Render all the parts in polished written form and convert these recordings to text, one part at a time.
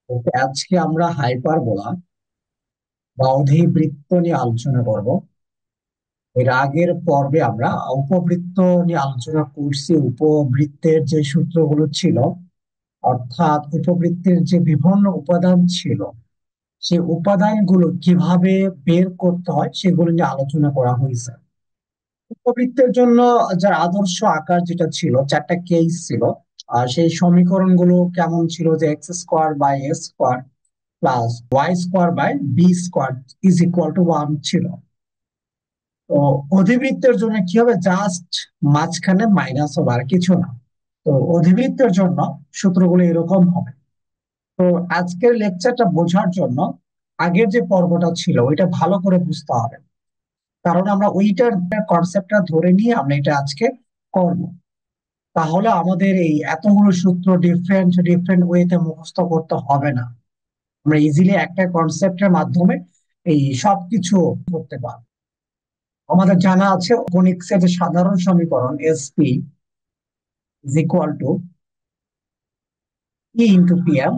ওকে, আজকে আমরা হাইপারবোলা বা অধিবৃত্ত নিয়ে আলোচনা করব। এর আগের পর্বে আমরা উপবৃত্ত নিয়ে আলোচনা করছি। উপবৃত্তের যে সূত্রগুলো ছিল, অর্থাৎ উপবৃত্তের যে বিভিন্ন উপাদান ছিল, সেই উপাদানগুলো কিভাবে বের করতে হয় সেগুলো নিয়ে আলোচনা করা হয়েছে। উপবৃত্তের জন্য যার আদর্শ আকার যেটা ছিল, চারটা কেস ছিল। আর সেই সমীকরণগুলো কেমন ছিল, যে x square by a square plus y square by b square is equal to 1 ছিল। তো অধিবৃত্তের জন্য কি হবে, জাস্ট মাঝখানে মাইনাস হবে, আর কিছু না। তো অধিবৃত্তের জন্য সূত্রগুলো এরকম হবে। তো আজকের লেকচারটা বোঝার জন্য আগের যে পর্বটা ছিল ওইটা ভালো করে বুঝতে হবে, কারণ আমরা ওইটার কনসেপ্টটা ধরে নিয়ে আমরা এটা আজকে করব। তাহলে আমাদের এই এতগুলো সূত্র ডিফারেন্ট ডিফারেন্ট ওয়েতে মুখস্থ করতে হবে না। আমরা ইজিলি একটা কনসেপ্টের মাধ্যমে এই সবকিছু করতে পারবো। আমাদের জানা আছে কনিক্স এর যে সাধারণ সমীকরণ SP is equal two E into PM.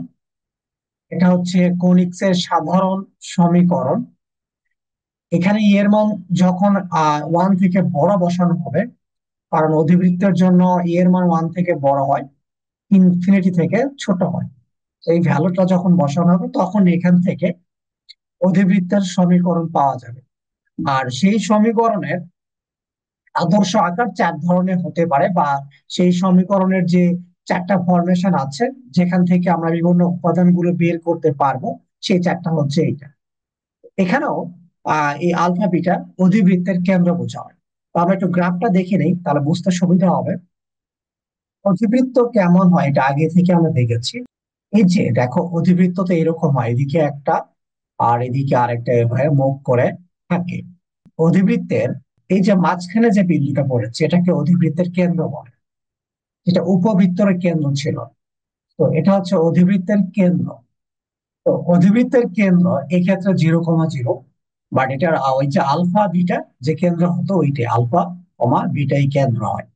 এটা হচ্ছে কনিক্স এর সাধারণ সমীকরণ। এখানে ই এর মান যখন 1 থেকে বড় বসানো হবে, কারণ অধিবৃত্তের জন্য ই এর মান 1 থেকে বড় হয়, ইনফিনিটি থেকে ছোট হয়। এই ভ্যালুটা যখন বসানো হবে তখন এখান থেকে অধিবৃত্তের সমীকরণ পাওয়া যাবে। আর সেই সমীকরণের আদর্শ আকার চার ধরনের হতে পারে, বা সেই সমীকরণের যে চারটা ফরমেশন আছে যেখান থেকে আমরা বিভিন্ন উপাদানগুলো বের করতে পারবো, সেই চারটা হচ্ছে এইটা। এখানেও এই আলফা বিটা অধিবৃত্তের কেন্দ্র বোঝা হয়। তো আমরা একটু গ্রাফটা দেখে নেই, তাহলে বুঝতে সুবিধা হবে। অধিবৃত্ত কেমন হয় এটা আগে থেকে আমরা দেখেছি। এই যে দেখো, অধিবৃত্ত তো এরকম হয়, এদিকে একটা আর এদিকে আরেকটা, এভাবে মুখ করে থাকে। অধিবৃত্তের এই যে মাঝখানে যে বিন্দুটা পড়েছে এটাকে অধিবৃত্তের কেন্দ্র বলে, যেটা উপবৃত্তের কেন্দ্র ছিল। তো এটা হচ্ছে অধিবৃত্তের কেন্দ্র। তো অধিবৃত্তের কেন্দ্র এক্ষেত্রে 0,0, বাট এটার ওই যে আলফা বিটা যে কেন্দ্র হতো ওইটাই আলফা কমা বিটাই কেন্দ্র হয়।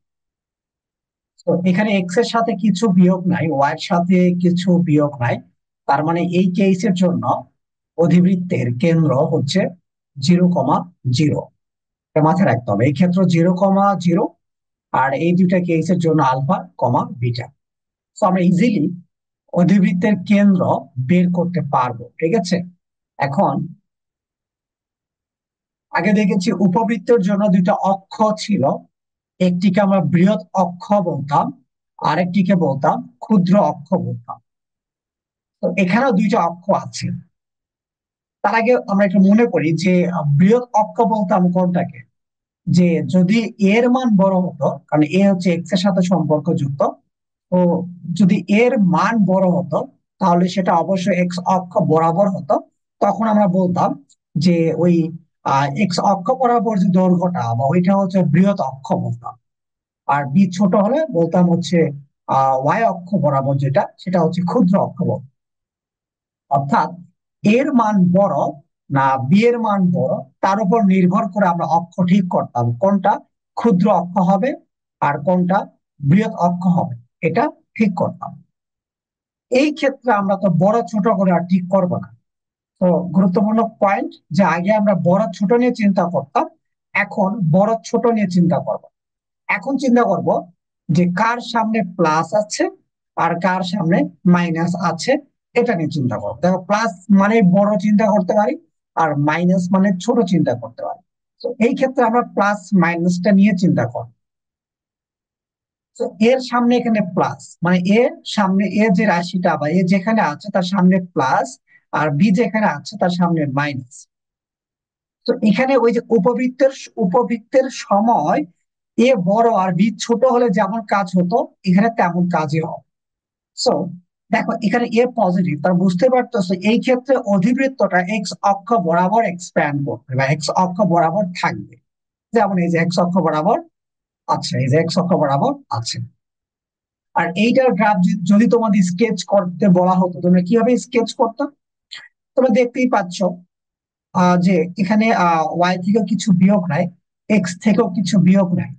তো এখানে এক্স এর সাথে কিছু বিয়োগ নাই, ওয়াই এর সাথে কিছু বিয়োগ নাই। তার মানে এই কেসের জন্য অধিবৃত্তের কেন্দ্র হচ্ছে 0,0। মাথায় রাখতে হবে এই ক্ষেত্রে 0,0, আর এই দুইটা কেসের জন্য আলফা কমা বিটা। তো আমরা ইজিলি অধিবৃত্তের কেন্দ্র বের করতে পারবো, ঠিক আছে। এখন আগে দেখেছি উপবৃত্তের জন্য দুইটা অক্ষ ছিল, একটিকে আমরা বৃহৎ অক্ষ বলতাম, আরেকটিকে বলতাম ক্ষুদ্র অক্ষ বলতাম। তো এখানেও দুইটা অক্ষ আছে। তার আগে আমরা একটু মনে করি যে বৃহৎ অক্ষ বলতাম কোনটাকে, যে যদি এর মান বড় হতো, কারণ এ হচ্ছে এক্স এর সাথে সম্পর্কযুক্ত। তো যদি এর মান বড় হতো তাহলে সেটা অবশ্যই এক্স অক্ষ বরাবর হতো। তখন আমরা বলতাম যে ওই এক্স অক্ষ বরাবর যে দৈর্ঘ্যটা বা ওইটা হচ্ছে বৃহৎ অক্ষ বলতাম। আর বি ছোট হলে বলতাম হচ্ছে ওয়াই অক্ষ বরাবর যেটা, সেটা হচ্ছে ক্ষুদ্র অক্ষ বলতাম। অর্থাৎ এর মান বড় না বি এর মান বড়, তার উপর নির্ভর করে আমরা অক্ষ ঠিক করতাম কোনটা ক্ষুদ্র অক্ষ হবে আর কোনটা বৃহৎ অক্ষ হবে, এটা ঠিক করতাম। এই ক্ষেত্রে আমরা তো বড় ছোট করে আর ঠিক করবো না। তো গুরুত্বপূর্ণ পয়েন্ট, যে আগে আমরা বড় ছোট নিয়ে চিন্তা করতাম, এখন বড় ছোট নিয়ে চিন্তা করব। এখন চিন্তা করব যে কার সামনে প্লাস আছে আর কার সামনে মাইনাস আছে, এটা নিয়ে চিন্তা করবো। দেখো, প্লাস মানে বড় চিন্তা করতে পারি, আর মাইনাস মানে ছোট চিন্তা করতে পারি। তো এই ক্ষেত্রে আমরা প্লাস মাইনাসটা নিয়ে চিন্তা করব। তো এর সামনে এখানে প্লাস মানে এর সামনে এ যে রাশিটা বা এ যেখানে আছে তার সামনে প্লাস, আর বি যেখানে আছে তার সামনে মাইনাস। তো এখানে ওই যে উপবৃত্তের সময় এ বড় আর বি ছোট হলে যেমন কাজ হতো এখানে তেমন কাজই হবে। সো দেখো, এখানে এ পজিটিভ, তার বুঝতে পারতেছো এই ক্ষেত্রে অধিবৃত্তটা এক্স অক্ষ বরাবর এক্সপ্যান্ড করবে বা এক্স অক্ষ বরাবর থাকবে। যেমন এই যে এক্স অক্ষ বরাবর আছে, এই যে এক্স অক্ষ বরাবর আছে। আর এইটার গ্রাফ যদি তোমাদের স্কেচ করতে বলা হতো, তোমরা কিভাবে স্কেচ করতো? তোমরা দেখতেই পাচ্ছ যে এখানে ওয়াই থেকেও কিছু বিয়োগ নাই, এক্স থেকেও কিছু বিয়োগ নাই।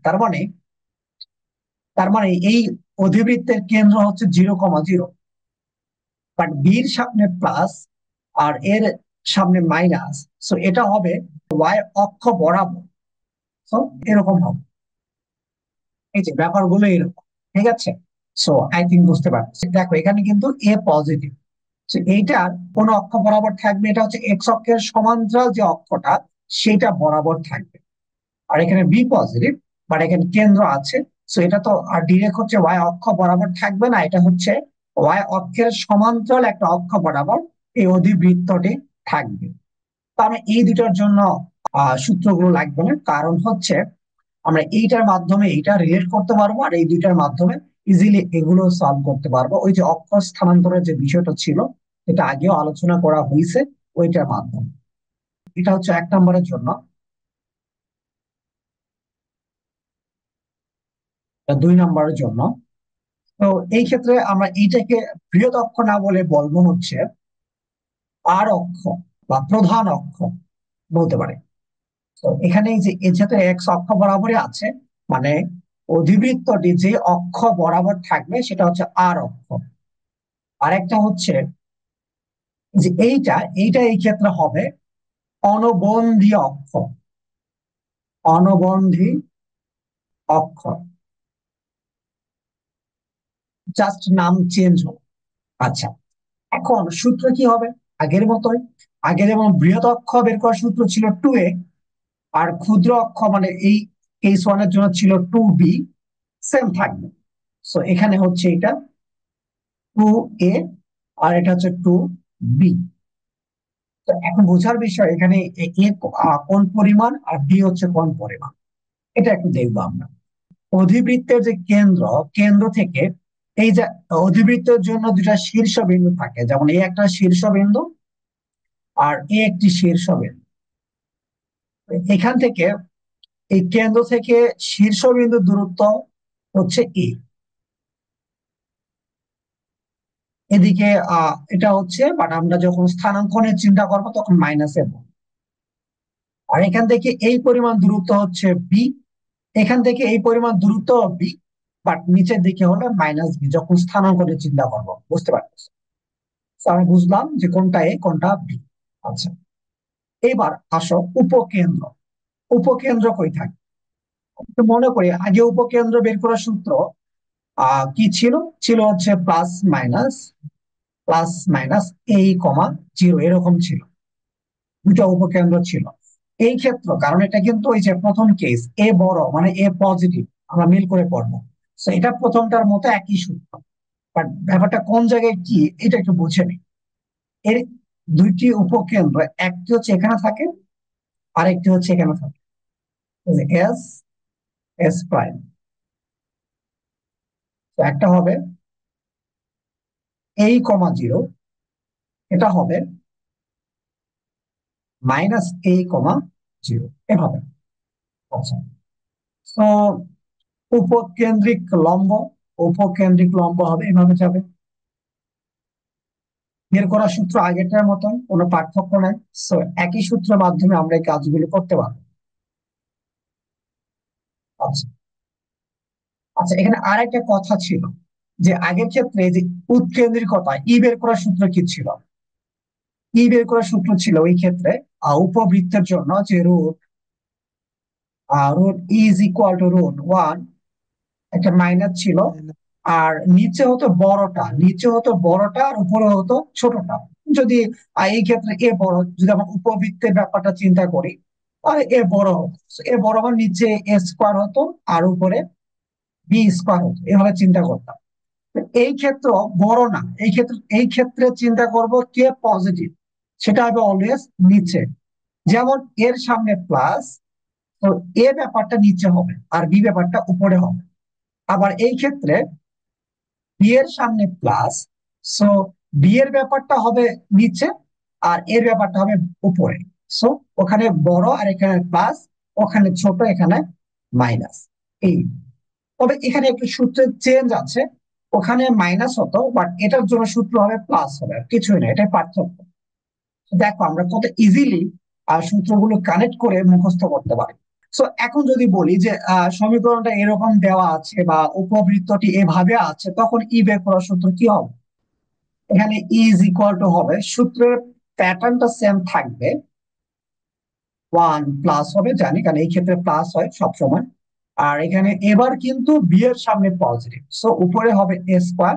তার মানে এই অধিবৃত্তের কেন্দ্র হচ্ছে 0,0। বাট বির সামনে প্লাস আর এর সামনে মাইনাস, সো এটা হবে ওয়াই অক্ষ বরাবর। তো এরকম হবে, এই যে ব্যাপারগুলো এরকম, ঠিক আছে। সো আই থিঙ্ক বুঝতে পারছি। দেখো এখানে কিন্তু এ পজিটিভ, এইটার কোন অক্ষ বরাবর থাকবে, এটা হচ্ছে এক্স অক্ষের সমান্তরাল যে অক্ষটা সেটা বরাবর থাকবে। আর এখানে বি পজিটিভ, বাট এখানে কেন্দ্র আছে, সো এটা তো আর ডিরেক্ট হচ্ছে ওয়াই অক্ষ বরাবর থাকবে না, এটা হচ্ছে ওয়াই অক্ষের সমান্তরাল একটা অক্ষ বরাবর এই অধিবৃত্তটি থাকবে। তাহলে এই দুটার জন্য সূত্রগুলো লাগবে না, কারণ হচ্ছে আমরা এইটার মাধ্যমে এইটা রিলেট করতে পারবো, আর এই দুইটার মাধ্যমে ইজিলি এগুলো সলভ করতে পারবো। ওই যে অক্ষ স্থানান্তরের যে বিষয়টা ছিল, এটা আগেও আলোচনা করা হয়েছে ওইটার মাধ্যমে। এটা হচ্ছে 1 নম্বরের জন্য। 2 নম্বরের জন্য, তো এই ক্ষেত্রে আমরা এইটাকে বৃহৎ অক্ষ না বলে বলবো হচ্ছে আর অক্ষ বা প্রধান অক্ষ বলতে পারে। তো এখানে এই যে যেহেতু এক্স অক্ষ বরাবরই আছে, মানে অধিবৃত্তটি যে অক্ষ বরাবর থাকবে সেটা হচ্ছে আর অক্ষ। আরেকটা হচ্ছে যে এইটা এইটা এই ক্ষেত্রে হবে অনবন্ধী অক্ষ। অনবন্ধী অক্ষ, জাস্ট নাম চেঞ্জ হবে। আচ্ছা, এখন সূত্র কি হবে? আগের মতোই। আগে যেমন বৃহৎ অক্ষ বের করার সূত্র ছিল 2a, আর ক্ষুদ্র অক্ষ মানে এই কেস ওয়ানের জন্য ছিল 2b, সেম থাকবে। সো এখানে হচ্ছে এটা 2a, আর এটা হচ্ছে 2b। তো এখন বোঝার বিষয় এখানে কোন পরিমাণ আর বি হচ্ছে কোন পরিমাণ, এটা একটু দেখবো আমরা। অধিবৃত্তের যে কেন্দ্র, কেন্দ্র থেকে এই যে অধিবৃত্তের জন্য দুটা শীর্ষবিন্দু থাকে, যেমন এই একটা শীর্ষবিন্দু আর এ একটি শীর্ষবিন্দু। এখান থেকে এই কেন্দ্র থেকে শীর্ষবিন্দু দূরত্ব হচ্ছে এ। এদিকে এটা হচ্ছে, বাট আমরা যখন স্থানাঙ্কনের চিন্তা করবো তখন মাইনাসে। আর এখান থেকে এই পরিমাণ দূরত্ব হচ্ছে বি, এখান থেকে এই পরিমাণ দূরত্ব বি, বাট নিচের দিকে হলো মাইনাস বি যখন স্থানাঙ্কনের চিন্তা করবো, বুঝতে পারতেছি। তো আমি বুঝলাম যে কোনটা এ কোনটা বি। আচ্ছা, এবার আসো উপকেন্দ্র। উপকেন্দ্র কই থাকে? একটু মনে করি, আগে উপকেন্দ্র বের করার সূত্র কি ছিল? ছিল হচ্ছে প্লাস মাইনাস এই কমা জিরো, এরকম ছিল। দুটা উপকেন্দ্র ছিল এই ক্ষেত্র, কারণ এটা কিন্তু ওই যে প্রথম কেস এ বড় মানে এ পজিটিভ, আমরা মিল করে পড়বো। তো এটা প্রথমটার মতো একই সূত্র, বাট ব্যাপারটা কোন জায়গায় কি এটা একটু বুঝে নিই। এর দুইটি উপকেন্দ্র, একটি হচ্ছে এখানে থাকে, আরেকটি হচ্ছে এখানে থাকে, এস এস প্রাইম। তো একটা হবে এই কমা জিরো, এটা হবে মাইনাস এই কমা জিরো, এভাবে। আচ্ছা, তো উপকেন্দ্রিক লম্ব, উপকেন্দ্রিক লম্ব হবে এভাবে যাবে। বের করার সূত্র আগেরটার মতন, কোনো পার্থক্য নাই। সো একই সূত্রের মাধ্যমে আমরা এই কাজগুলো করতে পারবো। আচ্ছা, আচ্ছা, এখানে আর একটা কথা ছিল যে আগের ক্ষেত্রে যে উৎকেন্দ্রিকতা ই বের করার সূত্র কি ছিল? ই বের করার সূত্র ছিল ওই ক্ষেত্রে উপবৃত্তের জন্য যে রুট ইজ ইকুয়াল টু √1, একটা মাইনাস ছিল, আর নিচে হতো বড়টা আর উপরে হতো ছোটটা। যদি এই ক্ষেত্রে এ বড়, যদি আমরা উপবৃত্তের ব্যাপারটা চিন্তা করি, তাহলে এ বড় হতো। So, এ বড় মানে নিচে এ স্কোয়ার হতো আর উপরে বি স্কোয়ার হতো, এভাবে চিন্তা করতাম। তো এই ক্ষেত্র বড় না, এই ক্ষেত্রে চিন্তা করব কে পজিটিভ, সেটা হবে অলওয়েজ নিচে। যেমন এর সামনে প্লাস, তো এ ব্যাপারটা নিচে হবে আর বি ব্যাপারটা উপরে হবে। আবার এই ক্ষেত্রে বি এর সামনে প্লাস, সো বি এর ব্যাপারটা হবে নিচে আর এর ব্যাপারটা হবে উপরে। সো ওখানে বড় আর এখানে প্লাস, ওখানে ছোট এখানে মাইনাস। এই, তবে এখানে একটু সূত্রের চেঞ্জ আছে, ওখানে মাইনাস হতো বাট এটার জন্য সূত্র হবে প্লাস হবে, আর কিছুই না, এটাই পার্থক্য। দেখো আমরা কত ইজিলি সূত্রগুলো কানেক্ট করে মুখস্থ করতে পারি। সো এখন যদি বলি যে সমীকরণটা এরকম দেওয়া আছে বা উপবৃত্তটি এভাবে আছে, তখন ই বের করার সূত্র কি হবে? এখানে ইজ ইকুয়াল টু হবে, সূত্রের প্যাটার্নটা সেম থাকবে, 1 প্লাস হবে জানি, কারণ এই ক্ষেত্রে প্লাস হয় সবসময়। আর এখানে এবার কিন্তু বি এর সামনে পজিটিভ, সো উপরে হবে এ স্কোয়ার,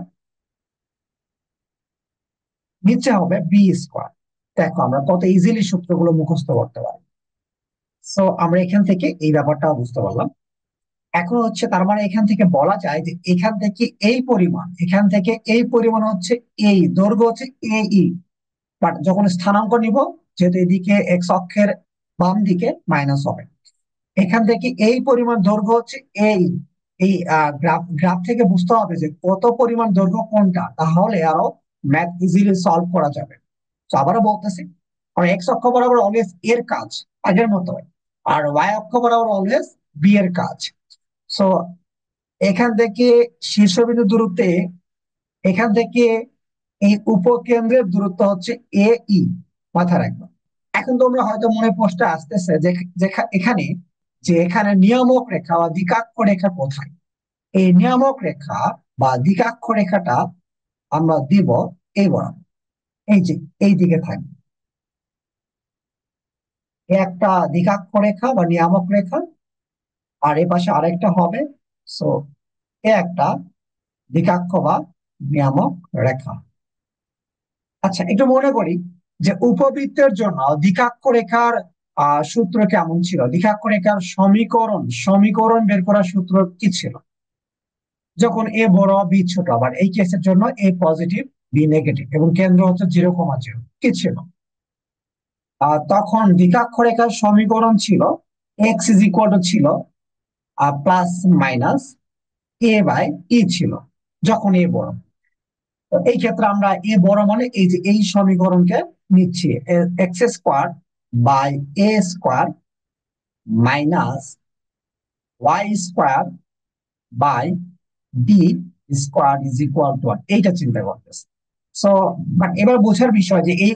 নিচে হবে বি স্কোয়ার। দেখো আমরা কত ইজিলি সূত্রগুলো মুখস্থ করতে পারি। সো আমরা এখান থেকে এই ব্যাপারটা বুঝতে পারলাম। এখন হচ্ছে তার মানে এখান থেকে বলা যায় যে এখান থেকে এই পরিমাণ, এখান থেকে এই পরিমাণ হচ্ছে এই দৈর্ঘ্য হচ্ছে এই, বাট যখন স্থানাঙ্ক নিব, যেহেতু এদিকে এক্স অক্ষের বাম দিকে মাইনাস হবে, এখান থেকে এই পরিমাণ দৈর্ঘ্য হচ্ছে এই এই গ্রাফ গ্রাফ থেকে বুঝতে হবে যে কত পরিমাণ দৈর্ঘ্য কোনটা, তাহলে আরো ম্যাথ ইজিলি সলভ করা যাবে। তো আবারও বলতেছি, আর এক্স অক্ষ বরাবর অলওয়েজ এর কাজ আগের মতো, আর ওয়াই অক্ষ বরাবর অলওয়েজ বি এর কাজ। সো এখান থেকে শীর্ষবিন্দু দূরত্বে, এখান থেকে এই উপকেন্দ্রের দূরত্ব হচ্ছে এ ই, মাথায় রাখবে। এখন তোমরা হয়তো মনে প্রশ্ন আসতেছে যে এখানে যে এখানে নিয়ামক রেখা বা দিকাক্ষ রেখা কোথায়। এই নিয়ামক রেখা বা দিকাক্ষ রেখাটা আমরা দিব এই বরাবর, এই যে এই দিকে থাকবে একটা দিকাক্ষ রেখা বা নিয়ামক রেখা, আর এ পাশে আরেকটা হবে। সো এ একটা দিকাক্ষ বা নিয়ামক রেখা। আচ্ছা, একটু মনে করি যে উপবৃত্তের জন্য দিকাক্ষ রেখার সূত্র কেমন ছিল, দিকাক্ষ রেখার সমীকরণ সমীকরণ বের করার সূত্র কি ছিল। যখন এ বড় বি ছোট, আবার এই কেসের জন্য এ পজিটিভ বি নেগেটিভ এবং কেন্দ্র হচ্ছে 0,0 কি ছিল, তখন দ্বিকাক্ষ রেখার সমীকরণ ছিল এক্স ইজ ইকুয়াল টু ছিল plus minus a by e ছিল, যখন এ বড়। তো এই ক্ষেত্রে আমরা এ বড় মানে এই যে এই সমীকরণকে নিচ্ছি, x square by a square minus y square by b square is equal to, এইটা চিন্তা করতেছে। সো বাট এবার বোঝার বিষয় যে এই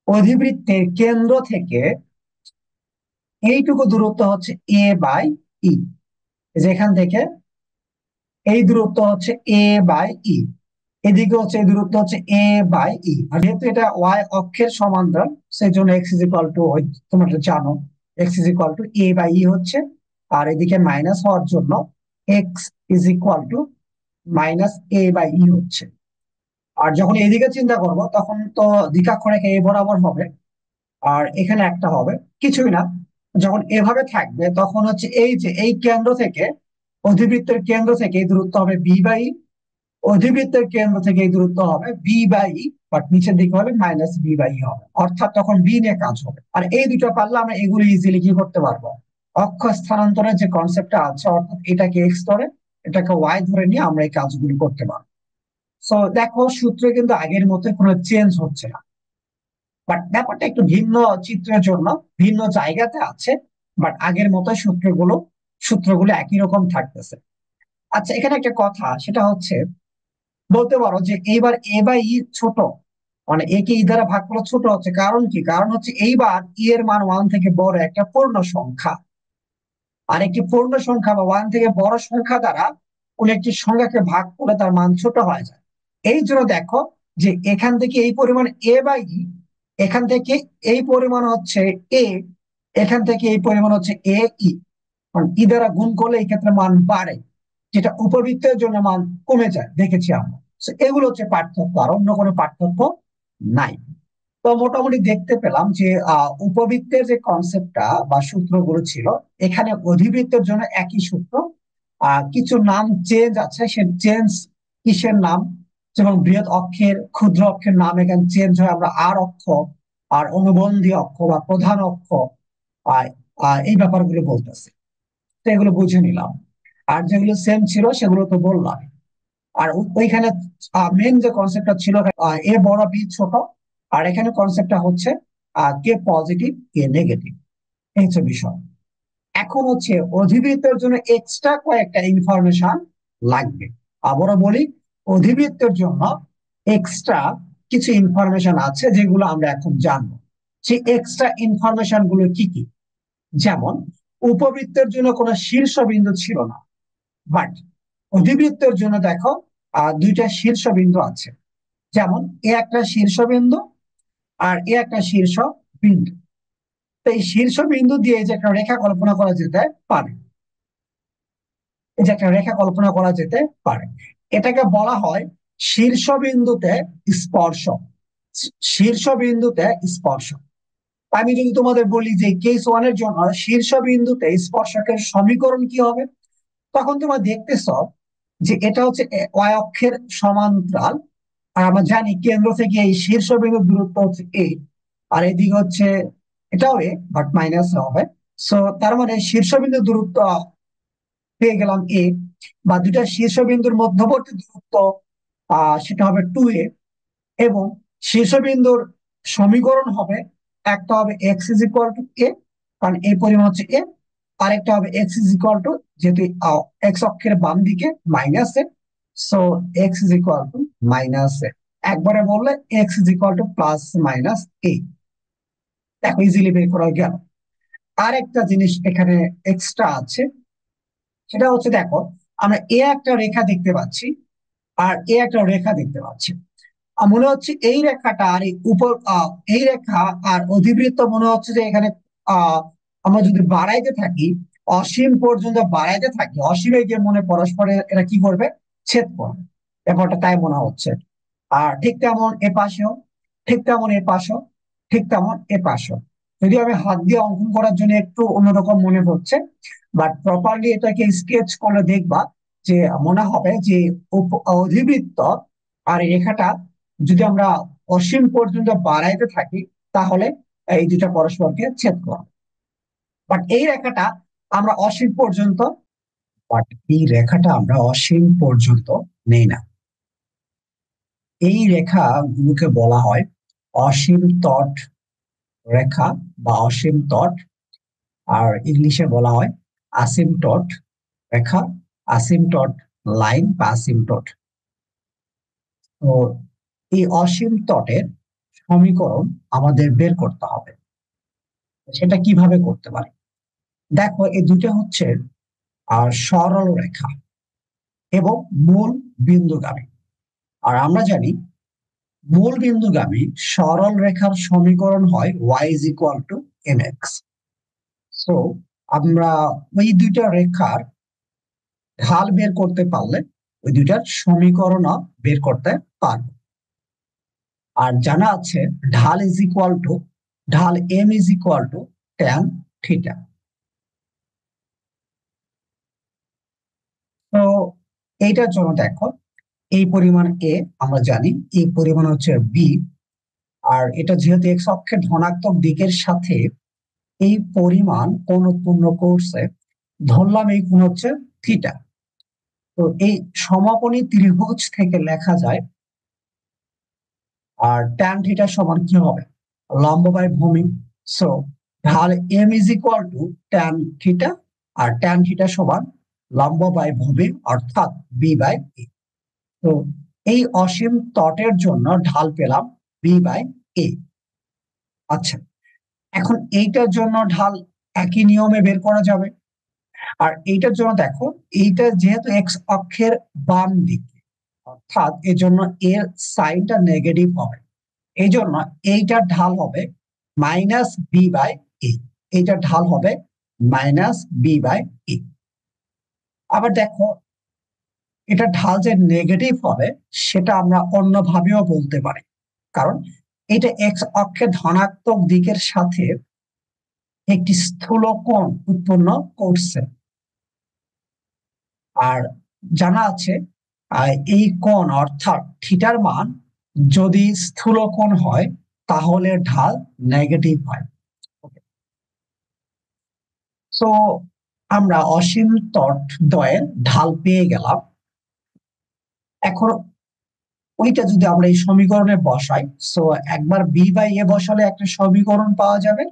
অধিবৃত্তের কেন্দ্র থেকে এইটুকু দূরত্ব হচ্ছে এ বাই ই, যেখান থেকে এই দূরত্ব হচ্ছে এ বাই ই, এদিকে হচ্ছে এই দূরত্ব হচ্ছে এ বাই ই। আর যেহেতু এটা ওয়াই অক্ষের সমান্তরাল, সেই জন্য এক্স ইজ ইকুয়াল টু, তোমরা তো জানো x is equal to a by e হচ্ছে, আর এদিকে মাইনাস হওয়ার জন্য x is equal to minus a by e হচ্ছে। আর যখন এদিকে চিন্তা করব তখন তো দ্বিকাক্ষ রেখা এ বরাবর হবে, আর এখানে একটা হবে কিছুই না। যখন এভাবে থাকবে তখন হচ্ছে এই যে এই কেন্দ্র থেকে, অধিবৃত্তের কেন্দ্র থেকে এই দূরত্ব হবে বি বাই, অধিবৃত্তের কেন্দ্র থেকে এই দূরত্ব হবে বি বাই, বাট নিচের দিকে হবে মাইনাস বি বাই হবে, অর্থাৎ তখন বি নিয়ে কাজ হবে। আর এই দুটো পারলে আমরা এগুলো ইজিলি কি করতে পারবো, অক্ষ স্থানান্তরের যে কনসেপ্টটা আছে, অর্থাৎ এটাকে এক্স ধরে এটাকে ওয়াই ধরে নিয়ে আমরা এই কাজগুলি করতে পারবো। সো দেখো সূত্রে কিন্তু আগের মতো কোনো চেঞ্জ হচ্ছে না, বাট ব্যাপারটা একটু ভিন্ন চিত্রের জন্য ভিন্ন জায়গাতে আছে, বাট আগের মতো সূত্রগুলো একই রকম থাকতেছে। আচ্ছা, এখানে একটা কথা, সেটা হচ্ছে বলতে পারো যে এইবার এ বাই ই ছোট, মানে এ কে ই দ্বারা ভাগ করা ছোট হচ্ছে, কারণ কি, কারণ হচ্ছে এইবার ই এর মান ওয়ান থেকে বড় একটা পূর্ণ সংখ্যা, আর একটি পূর্ণ সংখ্যা বা ওয়ান থেকে বড় সংখ্যা দ্বারা কোন একটি সংখ্যাকে ভাগ করলে তার মান ছোট হয়ে যায়। এই জন্য দেখো যে এখান থেকে এই পরিমাণ এ বাই ই, এখান থেকে এই পরিমাণ হচ্ছে এ, এখান থেকে এই পরিমাণ হচ্ছে এ ই, কারণ ই দ্বারা গুণ করলে এই ক্ষেত্রে মান বাড়ে, যেটা উপবৃত্তের জন্য মান কমে যায় দেখেছি আমরা। So এগুলো হচ্ছে পার্থক্য, আর অন্য কোনো পার্থক্য নাই। তো মোটামুটি দেখতে পেলাম যে উপবৃত্তের যে কনসেপ্টটা বা সূত্রগুলো ছিল, এখানে অধিবৃত্তের জন্য একই সূত্র, কিছু নাম চেঞ্জ আছে, সে চেঞ্জ কিসের নাম, যেমন বৃহৎ অক্ষের ক্ষুদ্র অক্ষের নাম এখানে চেঞ্জ হয়, আমরা আর অক্ষ আর অনুবন্ধী অক্ষ বা প্রধান অক্ষ আহ এই ব্যাপারগুলো বলতেছে। তো এগুলো বুঝে নিলাম, আর যেগুলো সেম ছিল সেগুলো তো বললাম। আর ওইখানে মেন যে কনসেপ্টটা ছিল, এ বড় বি ছোট, আর এখানে কনসেপ্টটা হচ্ছে কে পজিটিভ কে নেগেটিভ, এই হচ্ছে বিষয়। এখন হচ্ছে অধিবৃত্তের জন্য এক্সট্রা কয়েকটা ইনফরমেশন লাগবে। আবারও বলি, অধিবৃত্তের জন্য এক্সট্রা কিছু ইনফরমেশন আছে যেগুলো আমরা এখন জানবো। সেই এক্সট্রা ইনফরমেশন গুলো কি কি, যেমন উপবৃত্তের জন্য কোনো শীর্ষবিন্দু ছিল না, বাট অধিবৃত্তের জন্য দেখো দুইটা শীর্ষবিন্দু আছে। যেমন এ একটা শীর্ষবিন্দু আর এ একটা শীর্ষ বিন্দু। তো এই শীর্ষবিন্দু দিয়ে যে একটা রেখা কল্পনা করা যেতে পারে, এই যে একটা রেখা কল্পনা করা যেতে পারে, এটাকে বলা হয় শীর্ষবিন্দুতে স্পর্শ। শীর্ষবিন্দুতে স্পর্শ। আমি যদি তোমাদের বলি যে কেস ওয়ান এর জন্য শীর্ষবিন্দুতে স্পর্শকের সমীকরণ কি হবে, তখন তোমরা দেখতেছ যে এটা হচ্ছে ওয়াই অক্ষের সমান্তরাল। আর আমরা জানি কেন্দ্র থেকে এই শীর্ষবিন্দুর দূরত্ব হচ্ছে এ, আর এদিকে হচ্ছে এটাও এ, বাট মাইনাস হবে। সো তার মানে শীর্ষবিন্দুর দূরত্ব পেয়ে গেলাম এ, বা দুটা শীর্ষবিন্দুর মধ্যবর্তী দূরত্ব সেটা হবে 2a। এবং শীর্ষবিন্দুর সমীকরণ হবে, একটা হবে x is equal to a, কারণ এই পরিমাণ হচ্ছে এ। আরেকটা হবে এক্স ইজ ইকুয়াল টু, যেহেতু এক্স অক্ষের বাম দিকে minus a, so x is equal to minus a. একবারে বললে x is equal to plus minus a. দেখো ইজিলি বের করা গেল। আরেকটা জিনিস এখানে এক্সট্রা আছে, সেটা হচ্ছে দেখো আমরা এ একটা রেখা দেখতে পাচ্ছি আর এ একটা রেখা দেখতে পাচ্ছি। মনে হচ্ছে এই রেখাটা আর এই উপর এই রেখা আর অধিবৃত্ত মনে হচ্ছে যে এখানে আহ আমরা যদি বাড়াইতে থাকি, অসীম পর্যন্ত বাড়াইতে থাকি, অসীমে গিয়ে মনে পরস্পরের এরা কি করবে, ছেদ করবে। ব্যাপারটা তাই মনে হচ্ছে। আর ঠিক তেমন এ পাশেও, ঠিক তেমন এ পাশেও, ঠিক তেমন এ পাশেও। যদিও আমি হাত দিয়ে অঙ্কন করার জন্য একটু অন্যরকম মনে হচ্ছে, বাট প্রপারলি এটাকে স্কেচ করলে দেখবা যে মনে হবে যে অধিবৃত্ত আর এই রেখাটা যদি আমরা অসীম পর্যন্ত বাড়াইতে থাকি, তাহলে এই দুটা পরস্পরকে ছেদ করবে। বাট এই রেখাটা আমরা অসীম পর্যন্ত, বাট এই রেখাটা আমরা অসীম পর্যন্ত নেই না। এই রেখা গুলোকে বলা হয় অসীম তট রেখা বা অসীম তট, আর ইংলিশে বলা হয় আসিমটট রেখা, আসিমটট লাইন বা আসিমটট। তো এই অসীম তটের সমীকরণ আমাদের বের করতে হবে। সেটা কিভাবে করতে পারি, দেখো এই দুটো হচ্ছে সরল রেখা এবং মূল বিন্দুগামী। আর আমরা জানি মূল বিন্দুগামী সরল রেখার সমীকরণ হয় y is equal two mx। So আমরা ওই দুইটা রেখার ঢাল বের করতে পারলে ওই দুইটার সমীকরণ বের করতে পারবো। আর জানা আছে ঢাল ইজ ইকুয়াল টু, ঢাল m is equal to tan theta. তো এইটার জন্য দেখো এই পরিমাণ এ আমরা জানি, এই পরিমাণ হচ্ছে বি। আর এটা যেহেতু এক্স অক্ষের ধনাত্মক দিকের সাথে এই পরিমাণ কোণ উৎপন্ন করছে, ধরলাম এই কোণ হচ্ছে থিটা। তো এই সমাপনী ত্রিভুজ থেকে লেখা যায়, আর ট্যান থিটা সমান কি হবে, লম্ব বাই ভূমি। সো ঢাল m is equal to tan theta, আর ট্যান থিটা সমান লম্ব বাই ভূমি অর্থাৎ বি বাই এ। তো এই অসীম তটের জন্য ঢাল পেলাম বি বাই এ। আচ্ছা, এখন এইটার জন্য ঢাল একই নিয়মে বের করা যাবে। আর এইটার জন্য দেখো, এইটা যেহেতু এক্স অক্ষের বাম দিকে, অর্থাৎ এর জন্য এর সাইনটা নেগেটিভ হবে। এই জন্য এইটার ঢাল হবে মাইনাস বি বাই এ। এইটার ঢাল হবে মাইনাস বি বাই এ। আবার দেখো এটা ঢাল যে নেগেটিভ হবে সেটা আমরা অন্যভাবেও বলতে পারি, কারণ এটা এক্স অক্ষের ধনাত্মক দিকের সাথে একটি স্থূল কোণ উৎপন্ন করছে। আর জানা আছে এই কোণ অর্থাৎ থিটার মান যদি স্থূল কোণ হয় তাহলে ঢাল নেগেটিভ হয়। তো আমরা অসীম তট দ্বয়ের ঢাল পেয়ে গেলাম। এখন ওইটা যদি আমরা এই সমীকরণে বসাই, সো একবার বি বাই এ বসালে একটা সমীকরণ পাওয়া যাবে,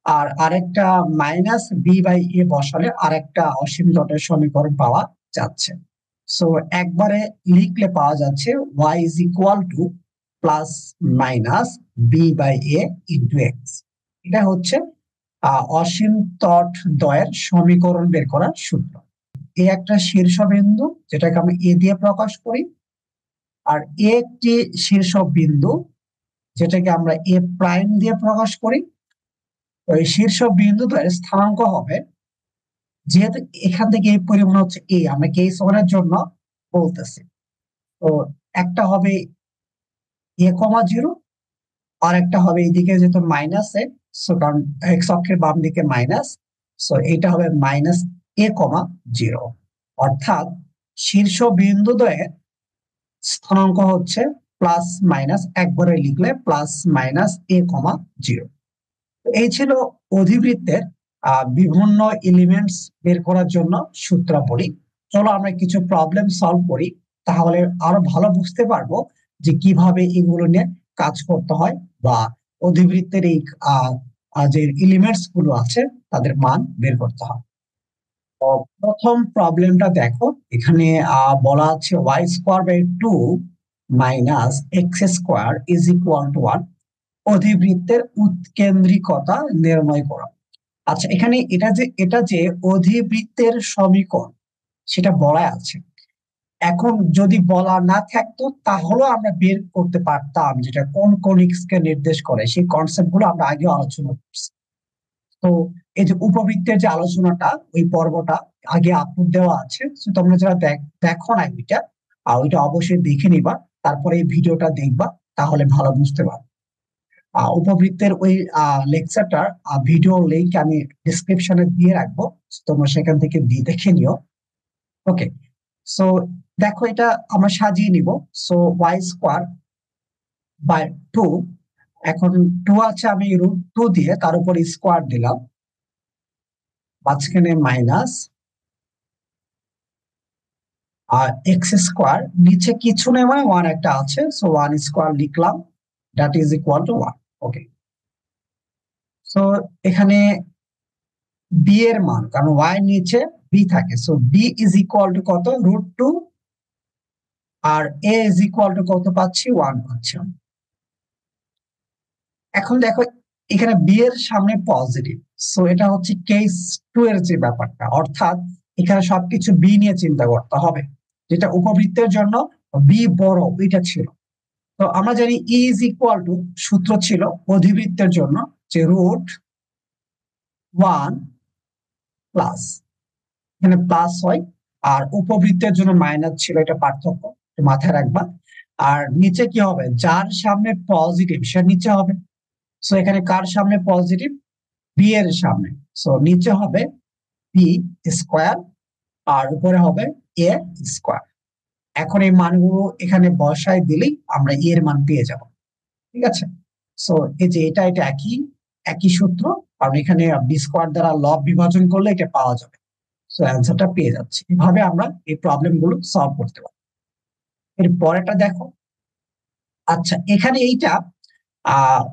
আর আরেকটা মাইনাস বি বাই এ বসালে আরেকটা অসীম তটের সমীকরণ পাওয়া যাচ্ছে। সো একবারে লিখলে পাওয়া যাচ্ছে y is equal to plus minus b by a into x. এটা হচ্ছে অসীম তট দ্বয়ের সমীকরণ বের করার সূত্র। এ একটা শীর্ষবিন্দু যেটাকে আমরা এ দিয়ে প্রকাশ করি, আর এ একটি শীর্ষ বিন্দু, যেটাকে আমরা এ প্রাইম দিয়ে প্রকাশ করি। ওই শীর্ষ বিন্দু দ্বয়ের স্থানাঙ্ক হবে, যেহেতু এখান থেকে এই পরিমাণ হচ্ছে এ, আমরা কেস ওয়ানের জন্য বলতেছি। তো একটা হবে a,0, আর একটা হবে এইদিকে যেহেতু মাইনাস এ, সো কারণ এক্স অক্ষের বাম দিকে মাইনাস, সো এটা হবে -a,0। অর্থাৎ শীর্ষ বিন্দু দ্বয়ের স্থানাঙ্ক হচ্ছে প্লাস মাইনাস, একবারে লিখলে +-a,0। এই ছিল অধিবৃত্তের বিভিন্ন এলিমেন্টস বের করার জন্য সূত্রাবলী। চলো আমরা কিছু প্রবলেম সলভ করি, তাহলে আরো ভালো বুঝতে পারবো যে কিভাবে এগুলো নিয়ে কাজ করতে হয়, বা অধিবৃত্তের এই যে এলিমেন্টস গুলো আছে তাদের মান বের করতে হয়। তো প্রথম প্রবলেমটা দেখো, এখানে বলা আছে y²/2 - x² = 1, অধিবৃত্তের উৎকেন্দ্রিকতা নির্ণয় করা। আচ্ছা, এখানে এটা যে অধিবৃত্তের সমীকরণ সেটা বলা আছে। এখন যদি বলা না থাকতো তাহলেও আমরা বের করতে পারতাম যেটা কোন কনিক্স কে নির্দেশ করে, সেই কনসেপ্ট গুলো আমরা আগে আলোচনা করছি। তো এই যে উপবৃত্তের যে আলোচনাটা, ওই পর্বটা আগে আপলোড দেওয়া আছে, তো তোমরা যারা দেখো না ওইটা, ওইটা অবশ্যই দেখে নিবা, তারপরে এই ভিডিওটা দেখবা, তাহলে ভালো বুঝতে পারবে। উপবৃত্তের ওই লেকচারটার ভিডিও লিংক আমি ডিসক্রিপশনে দিয়ে রাখবো, তোমরা সেখান থেকে দেখে নিও। ওকে, সো দেখো এটা আমরা সাজিয়ে নিব। সো y²/2, এখন 2 আছে, আমি √2 দিয়ে তার উপর স্কোয়ার দিলাম, মাঝখানে মাইনাস, আর x², নিচে কিছু নেই মানে 1 একটা আছে, সো 1² লিখলাম, that is equal to 1। Okay, so এখানে বি এর মান, কারণ ওয়াই নিচে বি থাকে, so b is equal to কত, √2, আর এ ইজ ইকুয়াল টু কত পাচ্ছি, 1 পাচ্ছি। এখন দেখো এখানে বি এর সামনে পজিটিভ, সো এটা হচ্ছে কেস 2 এর যে ব্যাপারটা, অর্থাৎ এখানে সবকিছু বি নিয়ে চিন্তা করতে হবে, যেটা উপবৃত্তের জন্য বি বড় এটা ছিল। তো আমরা জানি ই ইজ ইকুয়াল টু, সূত্র ছিল অধিবৃত্তের জন্য যে √1 প্লাস, এখানে প্লাস হয়, আর উপবৃত্তের জন্য মাইনাস ছিল, এটা পার্থক্য মাথায় রাখবা। আর নিচে কি হবে, যার সামনে পজিটিভ সে নিচে হবে, সো এখানে কার সামনে পজিটিভ, বি এর সামনে, সো নিচে হবে b², আর উপরে হবে a²। এখন এই মানগুলো এখানে বসায় দিলেই আমরা এর মান পেয়ে যাব। ঠিক আছে, সো এই যে এটা এটা একই একই সূত্র, কারণ এখানে b² দ্বারা লব বিভাজন করলে এটা পাওয়া যাবে, সো অ্যান্সারটা পেয়ে যাচ্ছে। এভাবে আমরা এই প্রবলেম গুলো সলভ করতে পারি। এর পরেরটা দেখো। আচ্ছা, এখানে এইটা আহ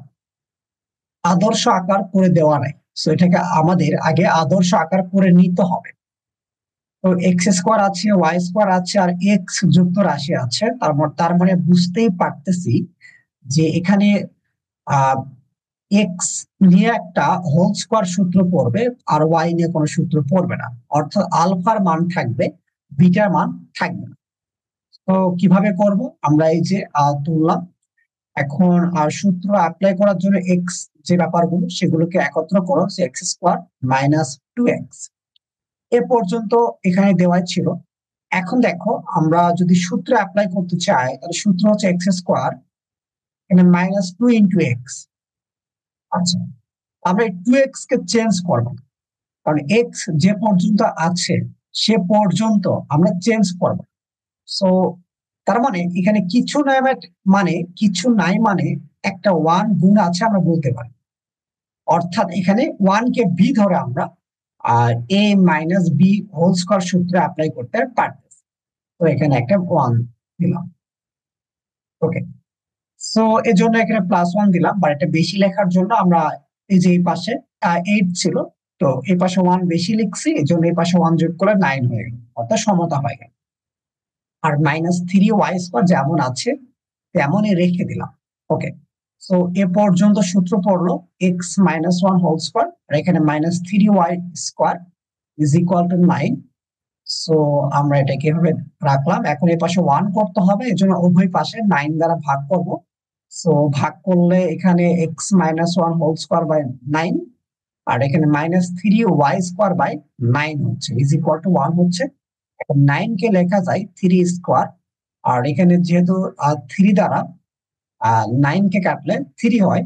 আদর্শ আকার করে দেওয়া নাই, সো এটাকে আমাদের আগে আদর্শ আকার করে নিতে হবে। তো x² আছে, y² আছে, আর এক্স যুক্ত রাশি আছে, তার মানে বুঝতেই পারতেছি যে এখানে এক্স নিয়ে একটা হোল স্কোয়ার সূত্র পড়বে, আর ওয়াই নিয়ে কোনো সূত্র পড়বে না, অর্থাৎ আলফার মান থাকবে, বিটার মান থাকবে না। তো কিভাবে করব, আমরা এই যে তুললাম, এখন আর সূত্র অ্যাপ্লাই করার জন্য এক্স যে ব্যাপারগুলো সেগুলোকে একত্র করো, x² - 2x এ পর্যন্ত এখানে দেওয়াই ছিল। এখন দেখো আমরা যদি সূত্র অ্যাপ্লাই করতে চাই, তাহলে সূত্র হচ্ছে x², এখানে -2 × x। আচ্ছা, আমরা এই 2x কে চেঞ্জ করব, কারণ x যে পর্যন্ত আছে সে পর্যন্ত আমরা চেঞ্জ করব। সো তার মানে এখানে কিছু নাই, মানে কিছু নাই মানে একটা 1 গুণ আছে আমরা বলতে পারি, অর্থাৎ এখানে 1 কে বি ধরে আমরা a - b হোল স্কয়ার সূত্রে অ্যাপ্লাই করতে পারতেছি। তো এখানে একটা 1 দিলাম। ওকে, সো এর জন্য এখানে +1 দিলাম, বাট এটা বেশি লেখার জন্য আমরা এই যে এই পাশে 8 ছিল, তো এই পাশে 1 বেশি লিখছি, এই জন্য এই পাশে 1 যোগ করে 9 হয়ে গেল, অর্থাৎ সমতা হয়ে গেল। আর -3y² যেমন আছে তেমনই রেখে দিলাম। ওকে, সো এ পর্যন্ত সূত্র পড়লো x - 1 হোল স্কয়ার, আর এখানে -3y² = 9। সো আমরা এটাকে এভাবে রাখলাম। এখন এই পাশে 1 করতে হবে, এর জন্য উভয় পাশে 9 দ্বারা ভাগ করব। সো ভাগ করলে এখানে x-1 হোল স্কয়ার বাই 9, আর এখানে -3y² বাই 9 হচ্ছে ইজ ইকুয়াল টু 1 হচ্ছে। এখন 9 কে লেখা যায় 3 স্কয়ার, আর এখানে যেহেতু 3 দ্বারা 9 কে কাটলে 3 হয়,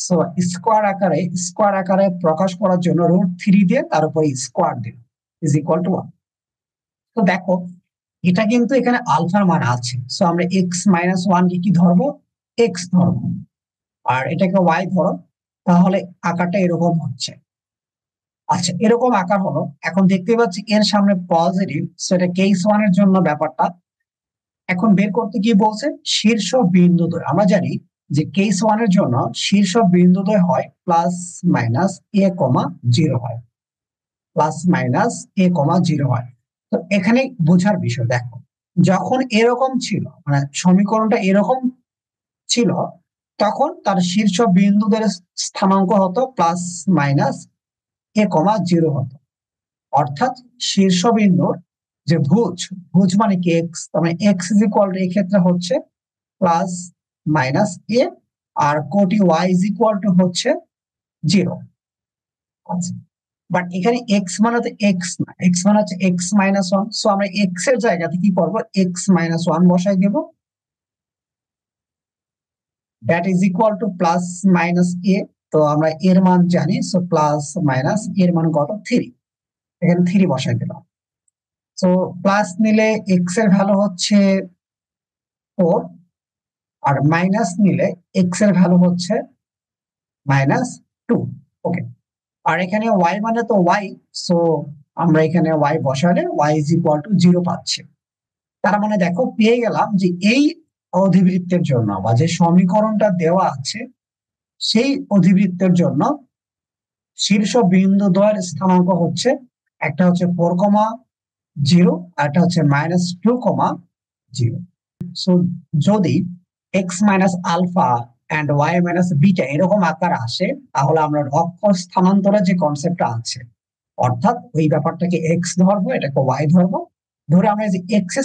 সো স্কোয়ার আকারে প্রকাশ করার জন্য √3 দিয়ে তার উপরে স্কোয়ার দিন ইজ ইকুয়াল টু 1। তো দেখো এটা কিন্তু এখানে আলফার মান আছে, সো আমরা x-1 কে কি ধরবো, এক্স ধরবো, আর এটাকে ওয়াই ধরো, তাহলে আকারটা এরকম হচ্ছে। আচ্ছা, এরকম আকার হলো। এখন দেখতে পাচ্ছি এর সামনে পজিটিভ, সেটা কেস 1 এর জন্য ব্যাপারটা। এখন বের করতে কি বলছে, শীর্ষ বিন্দুদ্বয়। আমরা জানি যে কেস 1 এর জন্য শীর্ষ বিন্দুদ্বয় হয় +-a,0 হয়, +-a,0 হয়। তো এখানে বোঝার বিষয় দেখো, যখন এরকম ছিল, মানে সমীকরণটা এরকম ছিল, তখন তার শীর্ষ বিন্দুদ্বয়ের স্থানাঙ্ক হতো +-a,0 হতো। অর্থাৎ শীর্ষবিন্দুর যে ভুজ, ভুজ মানে কি এক্স, মানে এক্স ইজ ইকুয়াল টু এক্ষেত্রে হচ্ছে +-a, আর কোটি ওয়াই ইজ ইকুয়াল টু হচ্ছে 0। আচ্ছা, বাট এখানে এক্স মানে তো এক্স না, এক্স মানে হচ্ছে x-1। সো আমরা এক্স এর জায়গাতে কি করবো, x-1 বসাই দেব, that is equal to +-a। তো আমরা এর মান জানি, সো প্লাস এর মান কত, 3। এখানে 3 বসাই দিলাম। তো প্লাস নিলে এক্স এর ভ্যালু হচ্ছে 4, আর মাইনাস নিলে এক্স এর ভ্যালু হচ্ছে -2। ওকে, আর এখানে ওয়াই মানে তো ওয়াই, সো আমরা এখানে ওয়াই বসালে ওয়াই ইজ ইকুয়াল টু 0 পাচ্ছি। তার মানে দেখো পেয়ে গেলাম যে এই অধিবৃত্তের জন্য, বা যে সমীকরণটা দেওয়া আছে সেই অধিবৃত্তের জন্য শীর্ষ বিন্দু দ্বয়ের স্থানাঙ্ক হচ্ছে, একটা হচ্ছে 4,0, আর একটা হচ্ছে -2,0। সো যদি x-আলফা অ্যান্ড y-বিটা এরকম আকার আসে, তাহলে আমরা অক্ষ স্থানান্তরের যে কনসেপ্টটা আছে, অর্থাৎ ওই ব্যাপারটাকে এক্স ধরবো, এটাকে ওয়াই ধরবো, ধরে আমরা যে x²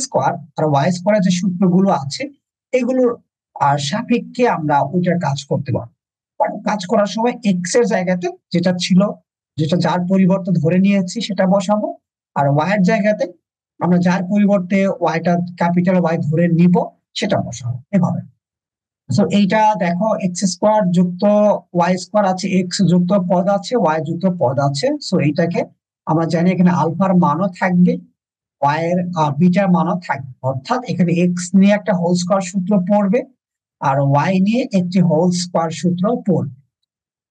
আর y² যে সূত্রগুলো আছে এগুলোর সাপেক্ষে আমরা ওইটার কাজ করতে পারবো। কাজ করার সময় এক্স এর জায়গাতে যেটা ছিল, যেটা যার পরিবর্তে ধরে নিয়েছি সেটা বসাবো, আর ওয়াই এর জায়গাতে আমরা যার পরিবর্তে ওয়াইটা ক্যাপিটাল ওয়াই ধরে নিব সেটা বসাবো, এভাবে। তো এইটা দেখো, x² যুক্ত y² আছে, এক্স যুক্ত পদ আছে, ওয়াই যুক্ত পদ আছে। সো এইটাকে আমরা জানি এখানে আলফার মানও থাকবে, ওয়াই এর বিটার মানও থাকবে, অর্থাৎ এখানে এক্স নিয়ে একটা হোল স্কয়ার সূত্র পড়বে, আর ওয়াই নিয়ে একটি হোল স্কয়ার সূত্র পড়বে।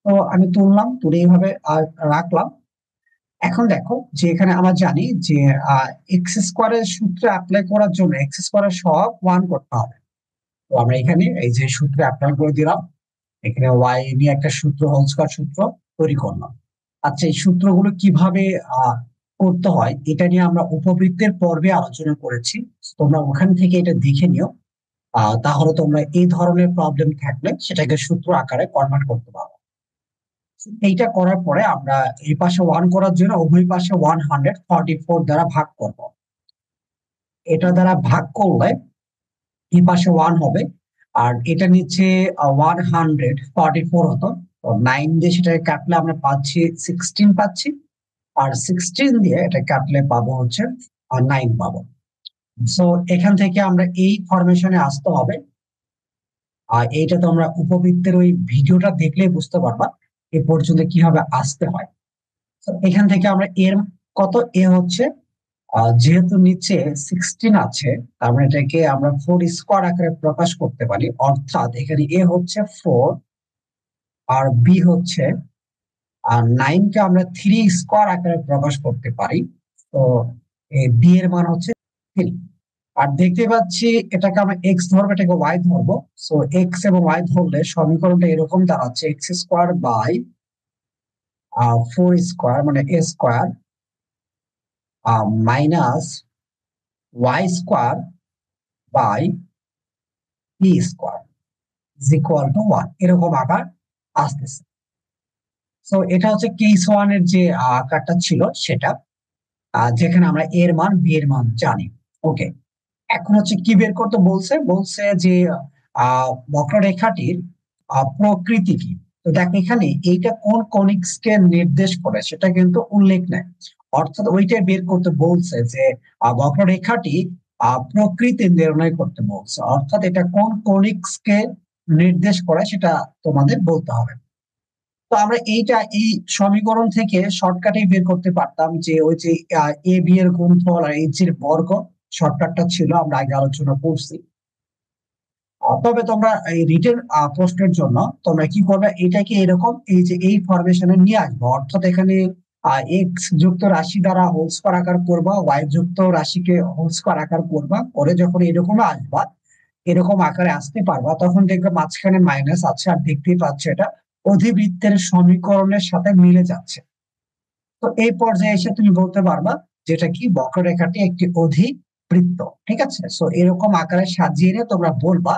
তো আমি তুললাম, তুলে এইভাবে রাখলাম। এখন দেখো যে এখানে আমরা জানি যে x² সূত্রে অ্যাপ্লাই করার জন্য x² সহগ 1 করতে হবে। তো আমরা এখানে এই যে সূত্রে অ্যাপ্লাই করে দিলাম, এখানে ওয়াই নিয়ে একটা সূত্র, হোল স্কয়ার সূত্র তৈরি করলাম। আচ্ছা, এই সূত্রগুলো কিভাবে করতে হয় এটা নিয়ে আমরা উপবৃত্তের পর্বে আলোচনা করেছি, তোমরা ওখান থেকে এটা দেখে নিও। তাহলে তোমরা এই ধরনের প্রবলেম থাকলে সেটাকে সূত্র আকারে কনভার্ট করতে পারো। এইটা করার পরে আমরা এই পাশে 1 করার জন্য উভয় পাশে 144 দ্বারা ভাগ করব। এটা দ্বারা ভাগ করলে এই পাশে 1 হবে, আর এটা নিচে 144 হতো। 9 দিয়ে সেটাকে কাটলে আমরা পাচ্ছি 16 পাচ্ছি, আর 16 দিয়ে এটা কাটলে পাবো হচ্ছে 9 পাবো। সো এখান থেকে আমরা এই ফরমেশনে আসতে হবে। আর এইটা তো আমরা উপবৃত্তের ওই ভিডিওটা দেখলে বুঝতে পারবা এ পর্যন্ত কিভাবে আসতে হয়। তো এখান থেকে আমরা এর কত, এ হচ্ছে যেহেতু নিচে 16 আছে, তার মানে এটাকে আমরা 4² আকারে প্রকাশ করতে পারি, অর্থাৎ এখানে এ হচ্ছে 4, আর বি হচ্ছে 9 কে আমরা 3² আকারে প্রকাশ করতে পারি। তো বি এর মান হচ্ছে 3। আর দেখতে পাচ্ছি এটাকে আমরা এক্স ধরবো, এটাকে ওয়াই ধরবো। সো এক্স এবং ওয়াই ধরলে সমীকরণটা এরকম দাঁড়াচ্ছে, x² বাই 4² মানে a² -y² by b² is equal to 1, এরকম আকার আসতেছে। সো এটা হচ্ছে কেস 1 এর যে আকারটা ছিল সেটা। যেখানে আমরা এর মান বি এর মান জানি। ওকে, এখন হচ্ছে কি বের করতে বলছে, বলছে যে বক্ররেখাটির প্রকৃতি কি। তো দেখো এখানে এইটা কোন কনিক্স কে নির্দেশ করে সেটা কিন্তু উল্লেখ নেই, অর্থাৎ ওইটাই বের করতে বলছে যে বক্ররেখাটি প্রকৃতি নির্ণয় করতে বলছে, অর্থাৎ এটা কোন কনিক্স কে নির্দেশ করে সেটা তোমাদের বলতে হবে। তো আমরা এইটা এই সমীকরণ থেকে শর্টকাটে বের করতে পারতাম যে ওই যে এ বি এর গুণফল আর এইচ এর বর্গ, শর্টকাটটা ছিল, আমরা আগে আলোচনা করছি। তবে তোমরা এই রিটেন প্রশ্নের জন্য তোমরা কি করবে, এটাকে এরকম এই যে এই ফরমেশনে নিয়ে আসবে, অর্থাৎ এখানে এক্স যুক্ত রাশি দ্বারা হোল স্কয়ার আকার করবা, ওয়াই যুক্ত রাশিকে হোল স্কয়ার আকার করবা, করে যখন এরকম আসবা, এরকম আকারে আসতে পারবা, তখন দেখবে মাঝখানে মাইনাস আছে, আর দেখতেই পাচ্ছ এটা অধিবৃত্তের সমীকরণের সাথে মিলে যাচ্ছে। তো এই পর্যায়ে এসে তুমি বলতে পারবা যেটা কি বক্ররেখাটি একটি অধিবৃত্ত। ঠিক আছে, সো এরকম আকারে সাজিয়ে নিয়ে তোমরা বলবা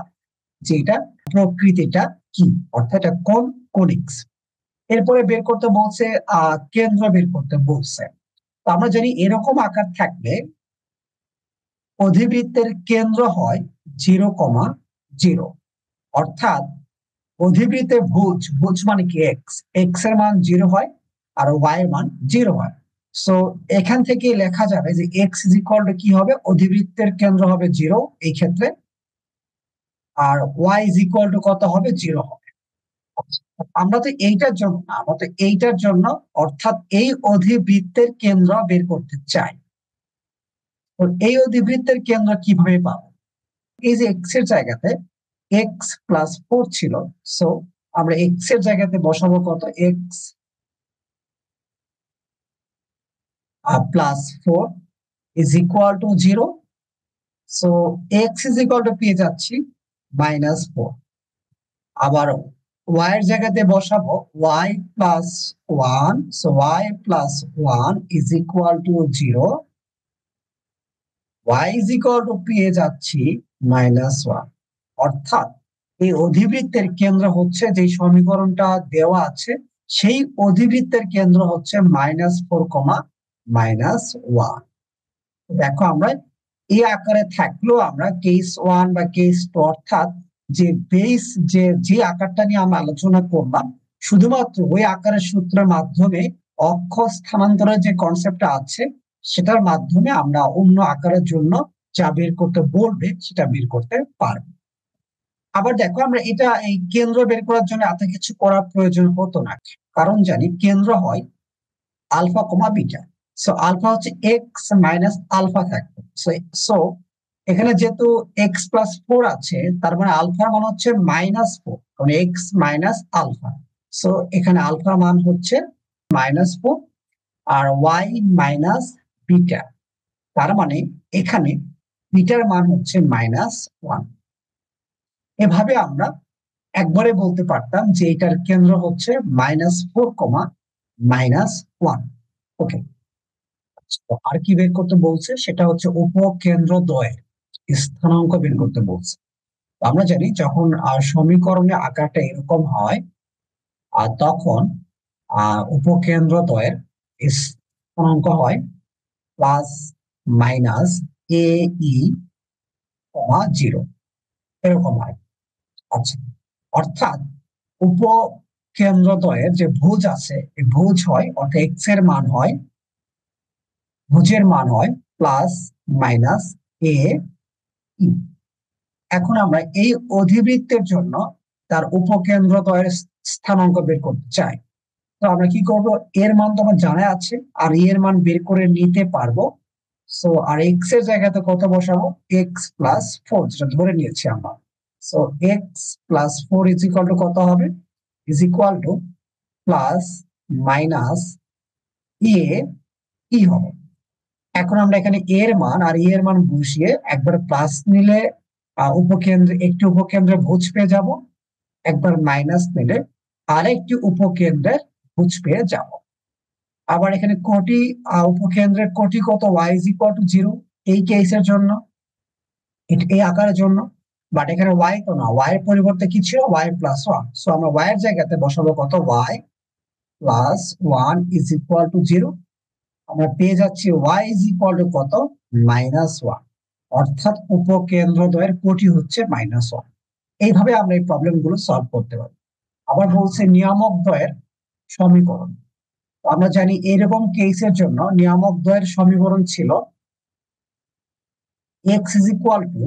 যে এটা প্রকৃতিটা কি, অর্থাৎ এটা কোন কোনিক্স। এরপরে বের করতে বলছে কেন্দ্র বের করতে বলছে। তো আমরা জানি এরকম আকার থাকলে অধিবৃত্তের কেন্দ্র হয় 0,0, অর্থাৎ অধিবৃত্তের ভুজ, ভুজ মানে কি এক্স, এক্স এর মান 0 হয় আর ওয়াই এর মান 0 হয়। সো এখান থেকে লেখা যাবে যে এক্স ইজ ইকুয়াল টু কি হবে, অধিবৃত্তের কেন্দ্র হবে 0 এই ক্ষেত্রে, আর ওয়াই ইজ ইকুয়াল টু কত হবে, 0 হবে। আমরা তো এইটার জন্য না, আমরা তো এইটার জন্য, অর্থাৎ এই অধিবৃত্তের কেন্দ্র বের করতে চাই। তো এই অধিবৃত্তের কেন্দ্র কিভাবে পাবো, এই যে এক্স এর জায়গাতে x+4 ছিল, সো আমরা এক্স এর জায়গাতে বসাবো কত, x +4 is equal two 0। So x is equal two পেয়ে যাচ্ছি -4। আবার ওয়াই এর জায়গাতে বসাবো y+1, so y+1 is equal two 0, y is equal two পেয়ে যাচ্ছি -1। অর্থাৎ এই অধিবৃত্তের কেন্দ্র হচ্ছে, যে সমীকরণটা দেওয়া আছে সেই অধিবৃত্তের কেন্দ্র হচ্ছে -4, -1। দেখো আমরা এই আকারে থাকলেও আমরা কেস 1 বা কেস 2, অর্থাৎ যে বেস, যে আকারটা নিয়ে আমরা আলোচনা করলাম, শুধুমাত্র ওই আকারের সূত্রের মাধ্যমে অক্ষ স্থানান্তরের যে কনসেপ্টটা আছে সেটার মাধ্যমে আমরা অন্য আকারের জন্য যা বের করতে বলবে সেটা বের করতে পারবো। আবার দেখো আমরা এটা এই কেন্দ্র বের করার জন্য এত কিছু করার প্রয়োজন হতো না, কারণ জানি কেন্দ্র হয় alpha comma beta. So alpha হচ্ছে এক্স মাইনাস আলফা থাকবে। সো এখানে যেহেতু x+4 আছে, তার মানে আলফার মান হচ্ছে -4, কারণ এক্স মাইনাস আলফা। সো এখানে আলফার মান হচ্ছে -4 আর ওয়াই মাইনাস বিটা, তার মানে এখানে বিটার মান হচ্ছে -1। এভাবে আমরা একবারে বলতে পারতাম যে এটার কেন্দ্র হচ্ছে -4, -1। ওকে, আর কি বের করতে বলছে, সেটা হচ্ছে উপকেন্দ্র দ্বয়ের স্থানাঙ্ক বের করতে বলছে। আমরা জানি যখন সমীকরণের আকারটা এরকম হয়, আর তখন উপকেন্দ্র দ্বয়ের স্থানাঙ্ক হয় +-a(e), 0 এরকম হয়। আচ্ছা, অর্থাৎ উপকেন্দ্রদ্বয়ের যে ভুজ আছে, এই ভুজ হয়, অর্থাৎ এক্স এর মান হয়, ভুজের মান হয় +-a(e). এখন আমরা এই অধিবৃত্তের জন্য তার উপকেন্দ্রদ্বয়ের স্থানাঙ্ক বের করতে চাই। তো আমরা কি করব, এর মান তো আমার জানা আছে, আর এর মান বের করে নিতে পারবো। সো আর এক্স এর জায়গাতে কত বসাবো, x+4 যেটা ধরে নিয়েছি আমরা। So x+4 is equal to কত হবে, is equal to plus minus a ই হবে। এখন আমরা এখানে এর মান আর এর মান বসিয়ে একবার প্লাস নিলে উপকেন্দ্রে একটি উপকেন্দ্রে ভুজ পেয়ে যাব, একবার মাইনাস নিলে আরেকটি উপকেন্দ্রের ভুজ পেয়ে যাব। আবার এখানে কোটি উপকেন্দ্রের কোটি কত, y ইজ ইকুয়াল টু 0 এই কেসের জন্য, এই আকারের জন্য। বাট এখানে y তো না, y এর পরিবর্তে কি ছিল, y+1। সো আমরা y এর জায়গাতে বসাবো কত, y+1 ইজ ইকুয়াল টু 0। আমরা পেয়ে যাচ্ছি ওয়াই ইজ ইকুয়াল টু কত, -1, অর্থাৎ উপকেন্দ্রদ্বয়ের কোটি হচ্ছে -1। এইভাবে আমরা এই প্রবলেম গুলো সলভ করতে পারি। আবার বলছে নিয়ামক দ্বয়ের সমীকরণ। আমরা জানি এরকম কেসের জন্য নিয়ামক দ্বয়ের সমীকরণ ছিল x is equal to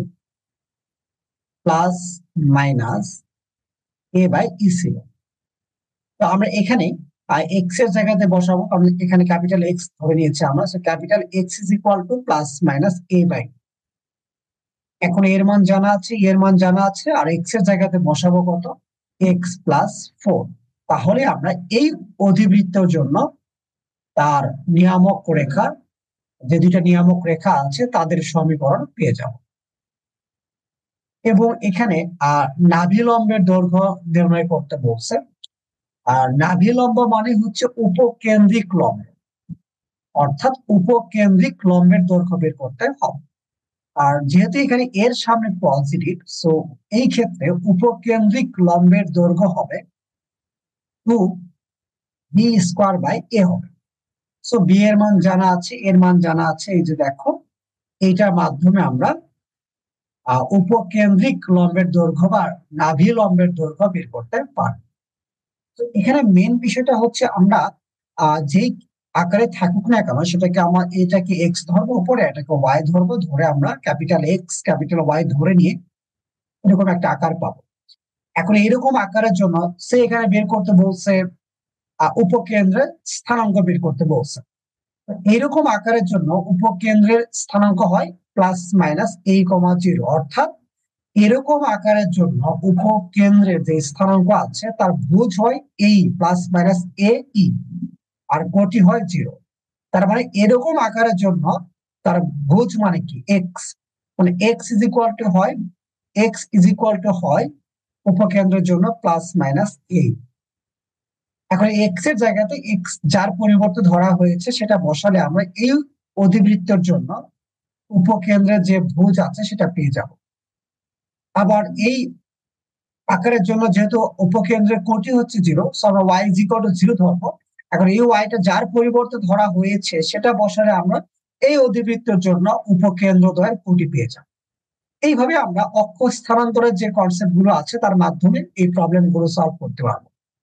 plus minus a by e ছিল। তো আমরা এখানে এক্স এর জায়গাতে বসাবো, কারণ এখানে ক্যাপিটাল এক্স ধরে নিয়েছি আমরা, capital x is equal to plus minus a by. এখন এর মান জানা আছে, এর মান জানা আছে, আর এক্স এর জায়গাতে বসাবো কত, এক্স প্লাস 4। তাহলে আমরা এই অধিবৃত্তের জন্য তার নিয়ামক রেখা, যে দুইটা নিয়ামক রেখা আছে তাদের সমীকরণ পেয়ে যাব। এবং এখানে নাভিলম্বের দৈর্ঘ্য নির্ণয় করতে বলছে। আর নাভিলম্ব মানে হচ্ছে উপকেন্দ্রিক লম্ব, অর্থাৎ উপকেন্দ্রিক লম্বের দৈর্ঘ্য বের করতে হবে। আর যেহেতু এখানে এর সামনে পজিটিভ, সো এই ক্ষেত্রে উপকেন্দ্রিক লম্বের দৈর্ঘ্য হবে 2b² হবে। সো বি এর মান জানা আছে, এর মান জানা আছে, এই যে দেখো এইটার মাধ্যমে আমরা উপকেন্দ্রিক লম্বের দৈর্ঘ্য বা নাভি লম্বের দৈর্ঘ্য বের করতে পারব। তো এখানে মেন বিষয়টা হচ্ছে আমরা যেই আকারে থাকুক না কেন সেটাকে আমার, এটাকে এক্স ধরবো উপরে, এটাকে ওয়াই ধরবো, ধরে আমরা ক্যাপিটাল এক্স ক্যাপিটাল ওয়াই ধরে নিয়ে এরকম একটা আকার পাবো। এখন এরকম আকারের জন্য সে এখানে বের করতে বলছে উপকেন্দ্রের স্থানাঙ্ক বের করতে বলছে। এইরকম আকারের জন্য উপকেন্দ্রের স্থানাঙ্ক হয় +-a,0, অর্থাৎ এরকম আকারের জন্য উপকেন্দ্রের যে স্থানাঙ্ক আছে তার ভুজ হয় এই +-a,e, আর কোটি হয় 0। তার মানে এরকম আকারের জন্য তার ভুজ মানে কি এক্স, মানে এক্স ইজ ইকুয়াল টু হয় উপকেন্দ্রের জন্য +-a। এখন এক্স এর জায়গাতে এক্স যার পরিবর্তে ধরা হয়েছে সেটা বসালে আমরা এই অধিবৃত্তের জন্য উপকেন্দ্রের যে ভুজ আছে সেটা পেয়ে যাব। আবার এই আকারের জন্য যেহেতু উপকেন্দ্রের কোটি হচ্ছে 0, সো আমরা ওয়াই ইজ ইকুয়াল টু 0 ধরবো। এখন এই ওয়াইটা যার পরিবর্তে ধরা হয়েছে সেটা বসালে আমরা এই অধিবৃত্তের জন্য উপকেন্দ্রদ্বয়ের কোটি পেয়ে যাব। এইভাবে আমরা অক্ষ স্থানান্তরের যে কনসেপ্ট গুলো আছে তার মাধ্যমে এই প্রবলেম গুলো সলভ করতে পারবো।